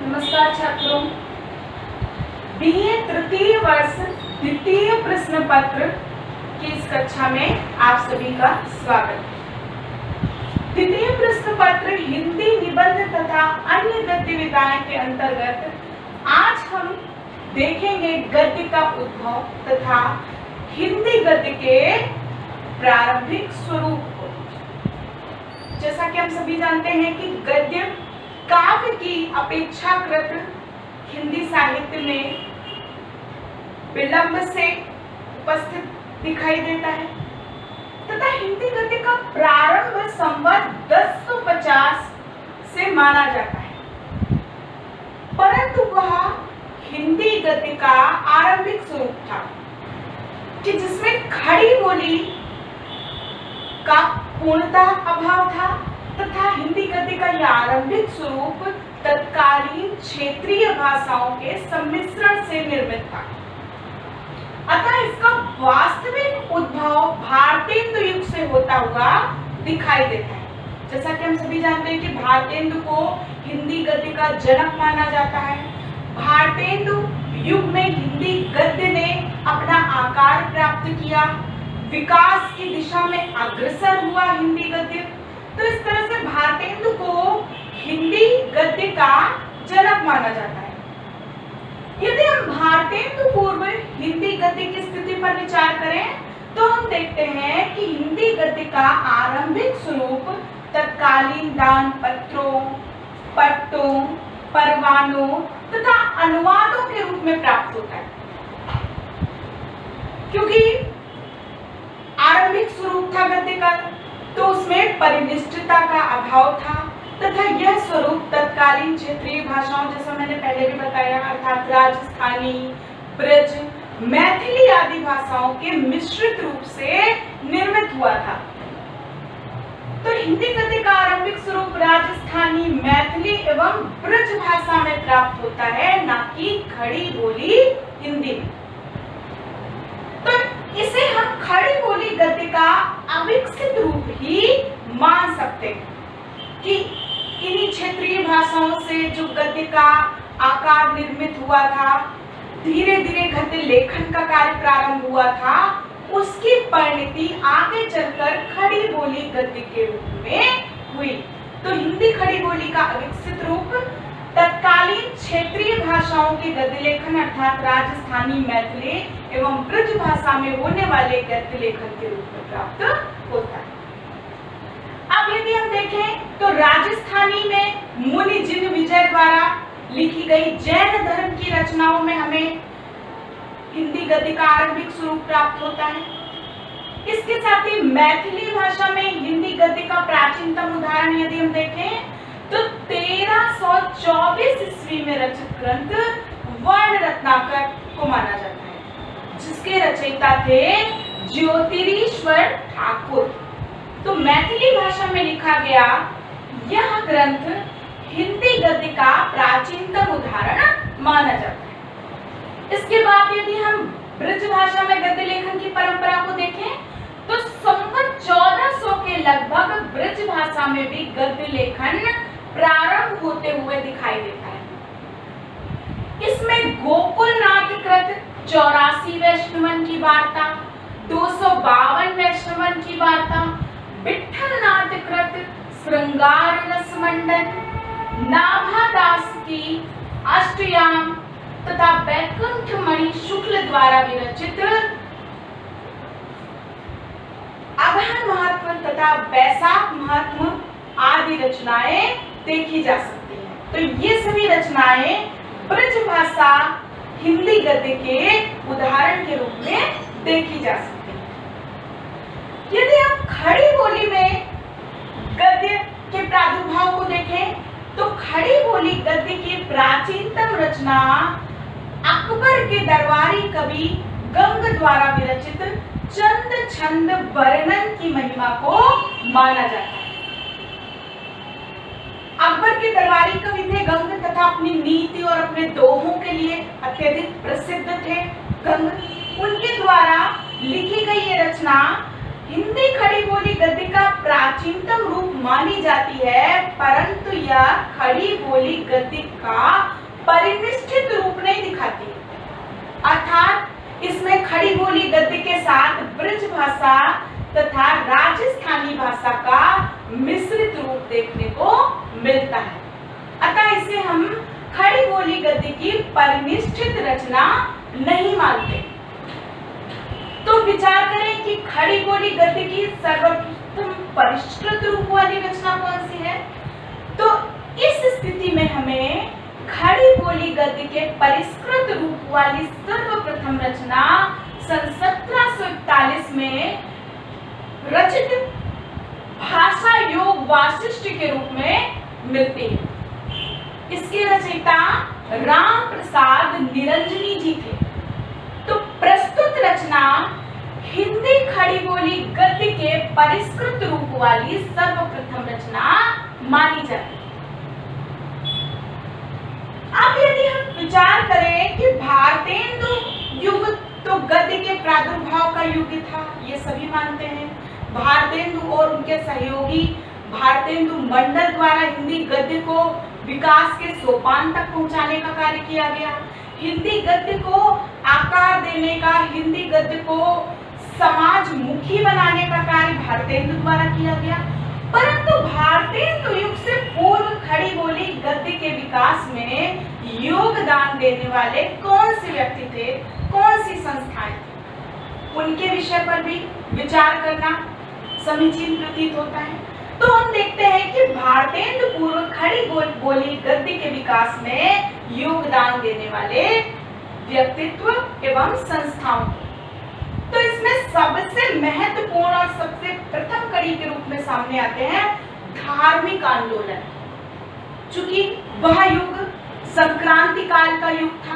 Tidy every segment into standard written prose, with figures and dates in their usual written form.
नमस्कार छात्रों, बीए तृतीय वर्ष द्वितीय प्रश्न पत्र की इस कक्षा में आप सभी का स्वागत है। द्वितीय प्रश्न पत्र हिंदी निबंध तथा अन्य गतिविधियों के अंतर्गत आज हम देखेंगे गद्य का उद्भव तथा हिंदी गद्य के प्रारंभिक स्वरूप को। जैसा कि हम सभी जानते हैं कि गद्य काव्य की अपेक्षाकृत हिंदी साहित्य में विलंब से उपस्थित दिखाई देता है तथा हिंदी गद्य का प्रारंभ संवत 1050 से माना जाता है, परंतु वह हिंदी गद्य का आरंभिक स्वरूप था कि जिसमें खड़ी बोली का पूर्णतः अभाव था तथा हिंदी गद्य का यह आरंभिक स्वरूप तत्कालीन क्षेत्रीय भाषाओं के सम्मिश्रण से निर्मित था। अतः इसका वास्तविक उद्भव भारतेंदु युग से होता हुआ दिखाई देता है। जैसा कि हम सभी जानते हैं कि भारतेंदु को हिंदी गद्य का जनक माना जाता है। भारतेंदु युग में हिंदी गद्य ने अपना आकार प्राप्त किया, विकास की दिशा में अग्रसर हुआ हिंदी गद्य। तो इस तरह से भारतेंदु को हिंदी गद्य का जनक माना जाता है। यदि हम भारतेंदु पूर्व हिंदी गद्य की स्थिति पर विचार करें तो हम देखते हैं कि हिंदी गद्य का आरंभिक स्वरूप तत्कालीन दान पत्रों, पट्टों, परवानों तथा अनुवादों के रूप में प्राप्त होता है। क्योंकि आरंभिक स्वरूप था गद्य का, तो उसमें परिनिष्ठता का अभाव था तथा यह स्वरूप तत्कालीन क्षेत्रीय भाषाओं, जैसा मैंने पहले भी बताया, अर्थात राजस्थानी, ब्रज, मैथिली आदि भाषाओं के मिश्रित रूप से निर्मित हुआ था। तो हिंदी गद्य का आरंभिक स्वरूप राजस्थानी, मैथिली एवं ब्रज भाषा में प्राप्त होता है, ना कि खड़ी बोली हिंदी में। तो इसे हम खड़ी बोली गद्य का अविकसित रूप ही मान सकते हैं कि इन्हीं क्षेत्रीय भाषाओं से जो गद्य का आकार निर्मित हुआ था, धीरे धीरे गद्य लेखन का कार्य प्रारंभ हुआ था, उसकी परिणति आगे चलकर खड़ी बोली गद्य के रूप में हुई। तो हिंदी खड़ी बोली का अविकसित रूप तत्कालीन क्षेत्रीय भाषाओं के गद्य लेखन अर्थात राजस्थानी, मैथिली एवं ब्रज भाषा में होने वाले गद्य लेखन के रूप में प्राप्त होता है। अब यदि हम देखें तो राजस्थानी में मुनि जिन विजय द्वारा लिखी गई जैन धर्म की रचनाओं में हमें हिंदी गद्य का आरंभिक स्वरूप प्राप्त होता है। इसके साथ ही मैथिली भाषा में हिंदी गद्य का प्राचीनतम उदाहरण यदि हम देखें तो 1324 ईस्वी में रचित ग्रंथ वर्ण रत्नाकर को माना जाता है, जिसके रचयिता थे ज्योतिरीश्वर ठाकुर। तो मैथिली भाषा में लिखा गया यह ग्रंथ हिंदी गद्य का प्राचीनतम उदाहरण माना जाता है। इसके बाद यदि हम ब्रज भाषा में गद्य लेखन की परंपरा को देखें तो संवत 1400 के लगभग ब्रज भाषा में भी गद्य लेखन प्रारंभ होते हुए दिखाई देता है। इसमें गोकुलनाथ कृत 84 वैष्णवन की वार्ता, 252 वैष्णवन की वार्ता, विठलनाथ कृत श्रृंगार रसमंडन, नाभादास की अष्टयाम तथा बैकुंठ मणि शुक्ल द्वारा विरचित अगहन महत्व तथा बैसाख महत्व आदि रचनाएं देखी जा सकती हैं। तो ये सभी रचनाएं ब्रज भाषा हिंदी गद्य के उदाहरण के रूप में देखी जा सकती हैं। यदि हम खड़ी बोली में गद्य के प्रादुर्भाव को देखें तो खड़ी बोली गद्य की प्राचीनतम रचना अकबर के दरबारी कवि गंग द्वारा विरचित चंद छंद वर्णन की महिमा को माना जाता है। अकबर के दरबारी कवि थे गंग तथा अपनी नीति और अपने दोहों के लिए अत्यधिक प्रसिद्ध थे गंग। उनके द्वारा लिखी गई ये रचना हिंदी खड़ी बोली गद्य का प्राचीनतम रूप मानी जाती है, परंतु यह खड़ी बोली गद्य का परिनिष्ठित रूप नहीं दिखाती। अर्थात इसमें खड़ी बोली गद्य के साथ ब्रज भाषा तथा राजस्थानी भाषा का मिश्रित रूप देखने को मिलता है। अतः इसे हम खड़ी बोली गद्य की परिनिष्ठित रचना नहीं मानते। तो विचार करें कि खड़ी बोली गद्य की सर्वप्रथम परिष्कृत रूप वाली रचना कौन सी है। तो इस स्थिति में हमें खड़ी बोली गद्य के परिष्कृत रूप वाली सर्वप्रथम रचना सन 1741 में रचित भाषा योग वासिष्ठ के रूप में मिलती है। इसके रचयिता राम प्रसाद निरंजनी जी थे। तो प्रस्तुत रचना हिंदी खड़ी बोली गद्य के परिष्कृत रूप वाली सर्वप्रथम रचना मानी जाती है। अब यदि हम विचार करें कि भारतेंदु युग तो गद्य के प्रादुर्भाव का युग था, ये सभी मानते हैं। भारतेंदु और उनके सहयोगी भारतेंदु मंडल द्वारा हिंदी गद्य को विकास के सोपान तक पहुंचाने का कार्य किया गया। हिंदी गद्य को आकार देने का, हिंदी गद्य को समाजमुखी बनाने का कार्य भारतेंदु द्वारा किया गया। परंतु भारतेंदु युग से पूर्व खड़ी बोली गद्य के विकास में योगदान देने वाले कौन से व्यक्ति थे, कौन सी संस्थाएं थी, उनके विषय पर भी विचार करना समीचीन प्रतीत होता है। तो हम देखते हैं कि भारतेंदु पूर्व खड़ी बोली गद्य के विकास में योगदान देने वाले व्यक्तित्व एवं संस्थाओं, तो इसमें सबसे महत्वपूर्ण और सबसे प्रथम कड़ी के रूप में सामने आते हैं धार्मिक आंदोलन। चूंकि वह युग संक्रांति काल का युग था,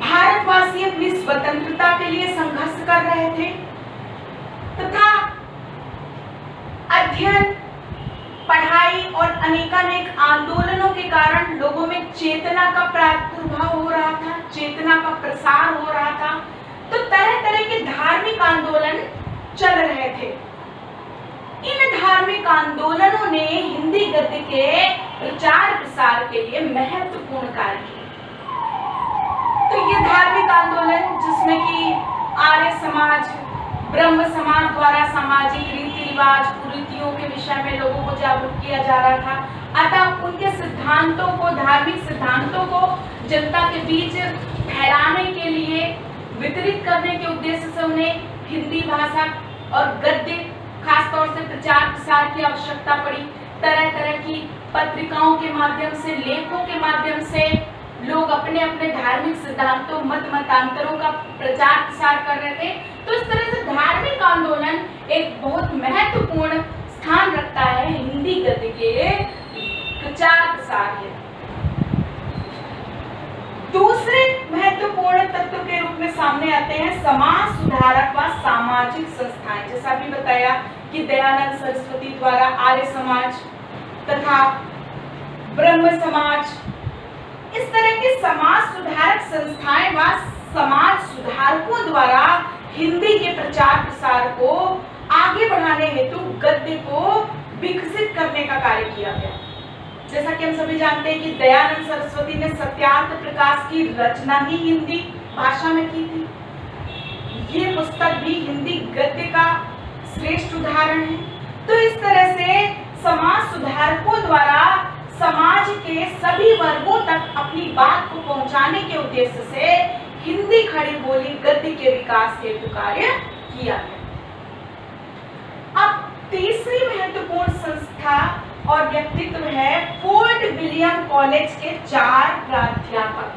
भारतवासी अपनी स्वतंत्रता के लिए संघर्ष कर रहे थे तथा अध्ययन, पढ़ाई और अनेकानेक आंदोलनों के कारण लोगों में चेतना का प्रादुर्भाव हो रहा था, चेतना का प्रसार हो रहा था। तो तरह तरह के धार्मिक आंदोलन चल रहे थे। इन धार्मिक आंदोलनों ने हिंदी गद्य के प्रचार प्रसार के लिए महत्वपूर्ण कार्य किया। तो ये धार्मिक आंदोलन जिसमें कि आर्य समाज, ब्रह्म समाज द्वारा सामाजिक रीति रिवाज, कुरीतियों के विषय में लोगों को जागरूक किया जा रहा था। अतः उनके सिद्धांतों को, धार्मिक सिद्धांतों को जनता के बीच फैलाने के लिए, वितरित करने के उद्देश्य से उन्हें हिंदी भाषा और गद्य खासतौर से प्रचार प्रसार की आवश्यकता पड़ी। तरह तरह की पत्रिकाओं के माध्यम से, लेखों के माध्यम से लोग अपने अपने धार्मिक सिद्धांतों, मत मतांतरों का प्रचार प्रसार कर रहे थे। तो इस तरह से धार्मिक आंदोलन एक बहुत महत्वपूर्ण स्थान रखता है हिंदी गद्य के प्रचार प्रसार में। दूसरे महत्वपूर्ण तत्व के रूप में सामने आते हैं समाज सुधारक व सामाजिक संस्थाएं। जैसा भी बताया कि दयानंद सरस्वती द्वारा आर्य समाज तथा ब्रह्म समाज, इस तरह के समाज सुधारक संस्थाएं व समाज सुधारकों द्वारा हिंदी के प्रचार प्रसार को आगे बढ़ाने हेतु गद्य को विकसित करने का कार्य किया गया। जैसा कि हम सभी जानते हैं कि दयानंद सरस्वती ने सत्यार्थ प्रकाश की रचना ही हिंदी भाषा में की थी। ये पुस्तक भी हिंदी गद्य का श्रेष्ठ उदाहरण है। तो इस तरह से समाज सुधारकों द्वारा समाज के सभी वर्गों तक अपनी बात को पहुंचाने के उद्देश्य से हिंदी खड़ी बोली गद्य के विकास हेतु कार्य किया गया। अब तीसरी महत्वपूर्ण संस्था और व्यक्तित्व है फोर्ट विलियम कॉलेज के 4 प्राध्यापक।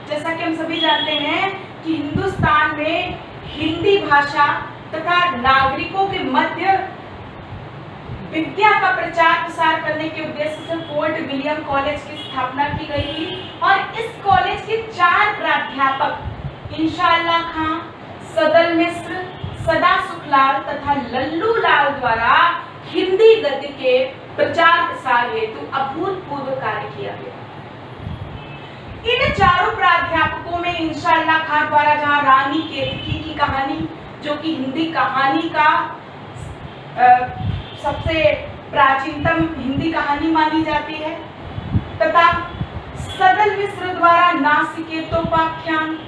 जैसा कि हम सभी जानते हैं कि हिंदुस्तान में हिंदी भाषा तथा नागरिकों के मध्य विद्या का प्रचार प्रसार करने के उद्देश्य से फोर्ट विलियम कॉलेज की स्थापना की गई थी और इस कॉलेज के 4 प्राध्यापक इंशाअल्लाह खां, सदल मिश्र, सदा सुखलाल तथा लल्लू लाल द्वारा हिंदी गद्य के प्रचार प्रसार हेतु अभूतपूर्व कार्य किया गया। इन चारों प्राध्यापकों में इंशाअल्लाह खां द्वारा जहां रानी केतकी की कहानी जो कि हिंदी कहानी का सबसे प्राचीनतम हिंदी कहानी मानी जाती है, तथा सदल मिश्र द्वारा नासिकेतोपाख्यान,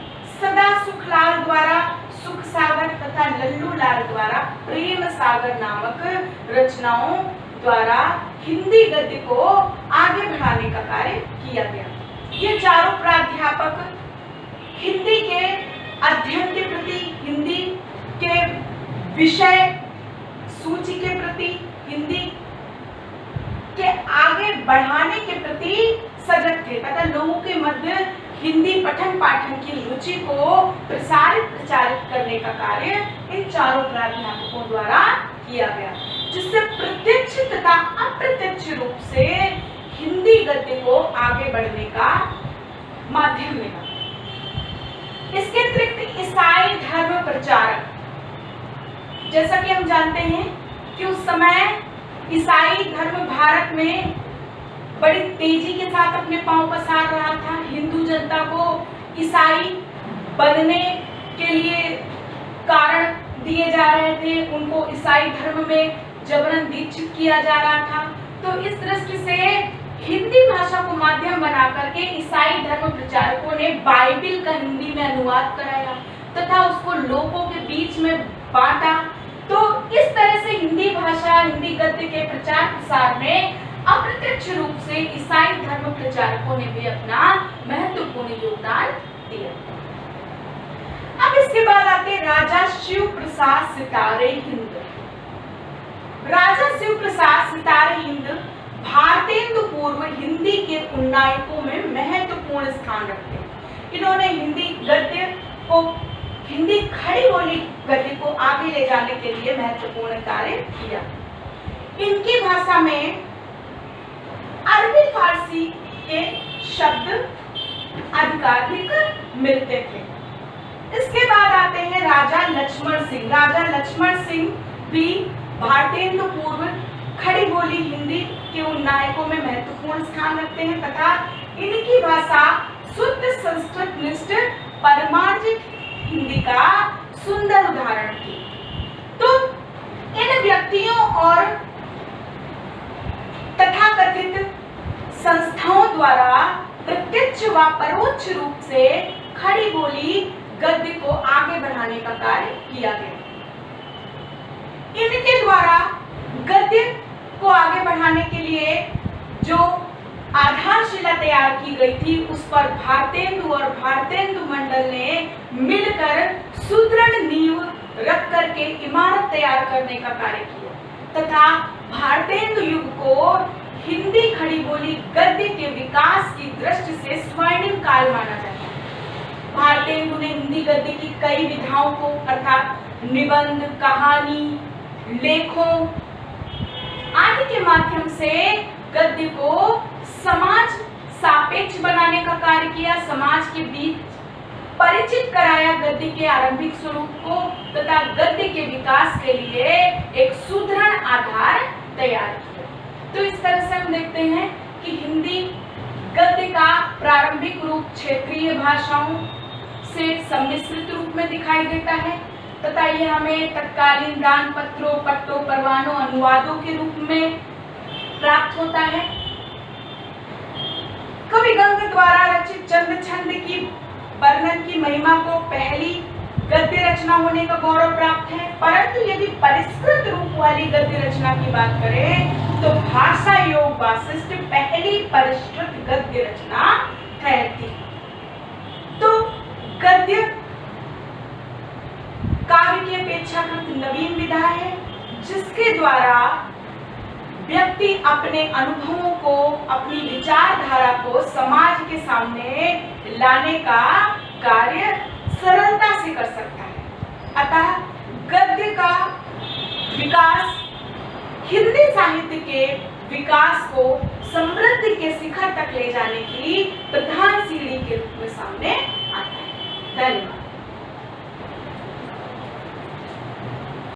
सदा सुखलाल द्वारा सुख सागर तथा लल्लू लाल द्वारा प्रेम सागर नामक रचनाओं द्वारा हिंदी गद्य को आगे बढ़ाने का कार्य किया गया। ये चारों प्राध्यापक हिंदी के अध्ययन के प्रति, हिंदी के विषय सूची के प्रति, हिंदी के आगे बढ़ाने के प्रति सजग थे तथा लोगों के मध्य हिंदी पठन पाठन की रुचि को प्रचारित करने का कार्य इन चारों प्राध्यापकों द्वारा किया गया, जिससे प्रत्यक्ष तथा अप्रत्यक्ष रूप से हिंदी गद्य को आगे बढ़ने का माध्यम मिला। इसके अतिरिक्त ईसाई धर्म प्रचारक, जैसा कि हम जानते हैं कि उस समय ईसाई धर्म भारत में बड़ी तेजी के साथ अपने पांव पसार रहा था। हिंदू जनता को ईसाई बनने के लिए कारण दिए जा रहे थे, उनको ईसाई धर्म में जबरन दीक्षित किया जा रहा था। तो इस दृष्टि से हिंदी भाषा को माध्यम बना करके ईसाई धर्म प्रचारकों ने बाइबिल का हिंदी में अनुवाद कराया तथा उसको लोगों के बीच में बांटा। तो इस तरह से हिंदी भाषा, हिंदी गद्य के प्रचार प्रसार में अप्रत्यक्ष रूप से ईसाई धर्म प्रचारकों ने भी अपना महत्वपूर्ण योगदान दिया। अब इसके बाद आते राजा शिव प्रसाद सितारे हिंद। राजा शिव प्रसाद सितारे हिंद भारतेंदु पूर्व हिंदी के उन्नायकों में महत्वपूर्ण स्थान रखते हैं। इन्होंने हिंदी गद्य को, हिंदी खड़ी बोली गद्य को आगे ले जाने के लिए महत्वपूर्ण कार्य किया। इनकी भाषा में अरबी फारसी के शब्द अधिकाधिक मिलते थे। इसके बाद आते हैं राजा लक्ष्मण सिंह। राजा लक्ष्मण सिंह भी भारतेंदु पूर्व खड़ी बोली हिंदी के उन्नायकों में महत्वपूर्ण स्थान रखते हैं तथा इनकी भाषा शुद्ध संस्कृत निष्ठ परमार्जित हिंदी का सुंदर उदाहरण थी। तो इन व्यक्तियों और तथाकथित संस्थाओं द्वारा प्रत्यक्ष व परोक्ष रूप से खड़ी बोली गद्य को आगे बढ़ाने का कार्य किया गया। इनके द्वारा गद्य को आगे बढ़ाने के लिए जो आधारशिला तैयार की गई थी उस पर भारतेंदु और भारतेंदु मंडल ने मिलकर सुदृढ़ नींव रख करके इमारत तैयार करने का कार्य किया तथा भारतेंदु युग को हिंदी खड़ी बोली गद्य के विकास की दृष्टि से स्वर्णिम काल माना जाता है। भारतेंदु ने हिंदी गद्य की कई विधाओं को अर्थात निबंध, कहानी, लेखों आदि के माध्यम से गद्य को समाज सापेक्ष बनाने का कार्य किया, समाज के बीच परिचित कराया गद्य के आरंभिक स्वरूप को तथा गद्य के विकास के लिए एक सुदृढ़ आधार तैयार किया। तो इस तरह से हम देखते हैं कि हिंदी गद्य का प्रारंभिक रूप क्षेत्रीय भाषाओं से सम्मिश्रित रूप में दिखाई देता है तथा ये हमें तत्कालीन दान पत्रों, पट्टों, परवानों, अनुवादों के रूप में प्राप्त होता है। कवि गंग द्वारा रचित चंद छंद की वर्णन की महिमा को पहली गद्य रचना होने का गौरव प्राप्त है, परंतु यदि परिष्कृत रूप वाली गद्य रचना की बात करें तो भाषा योग वासिष्ठ पहली परिष्कृत गद्य रचना ठहरती। तो गद्य काव्य की अपेक्षाकृत नवीन विधा है जिसके द्वारा व्यक्ति अपने अनुभवों को, अपनी विचारधारा को समाज के सामने लाने का कार्य सरलता से कर सकता है। अतः गद्य का विकास हिंदी साहित्य के विकास को समृद्धि के शिखर तक ले जाने की प्रधान सीढ़ी के रूप में सामने आता है। धन्यवाद।